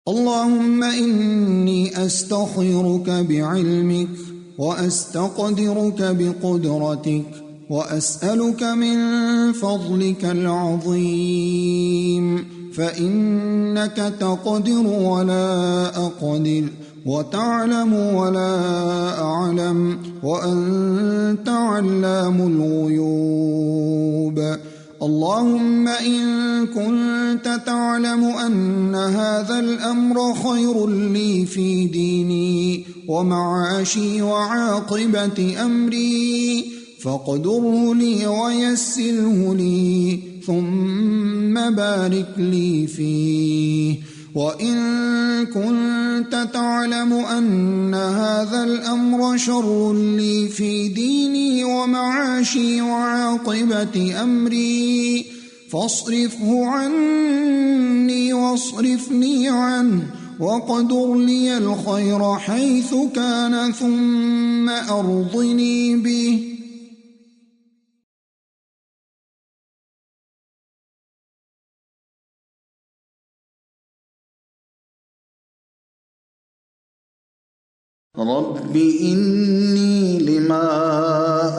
اللهم إني أستخيرك بعلمك وأستقدرك بقدرتك وأسألك من فضلك العظيم، فإنك تقدر ولا أقدر، وتعلم ولا أعلم، وأنت علام الغيوب. اللهم إن كنت تعلم أن هذا الأمر خير لي في ديني ومعاشي وعاقبة أمري فاقدره لي ويسره لي، ثم بارك لي فيه. وإن كنت تعلم أن هذا الأمر شر لي في ديني ومعاشي وعاقبة أمري فاصرفه عني واصرفني عنه، واقدر لي الخير حيث كان، ثم أرضني به. رب إني لما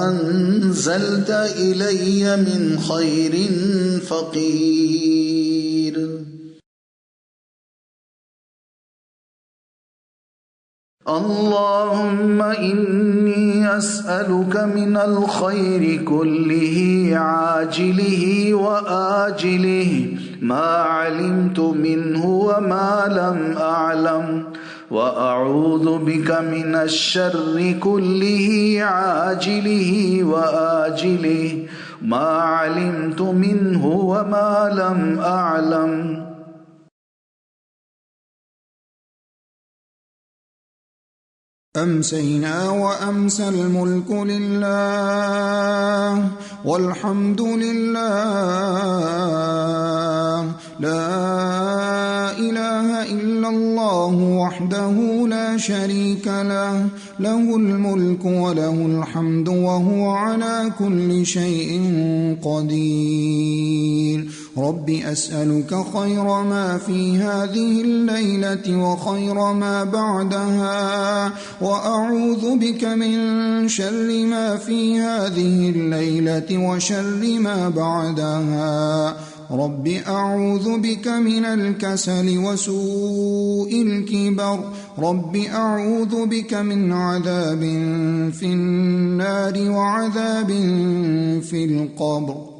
أنزلت إلي من خير فقير. اللهم إني أسألك من الخير كله عاجله وآجله ما علمت منه وما لم أعلم، وأعوذ بك من الشر كله عاجله وآجله ما علمت منه وما لم أعلم. أمسينا وأمسى الملك لله والحمد لله، لا إله إلا الله وحده لا شريك له، له الملك وله الحمد وهو على كل شيء قدير. رب أسألك خير ما في هذه الليلة وخير ما بعدها، وأعوذ بك من شر ما في هذه الليلة وشر ما بعدها. رب أعوذ بك من الكسل وسوء الكبر. رب أعوذ بك من عذاب في النار وعذاب في القبر.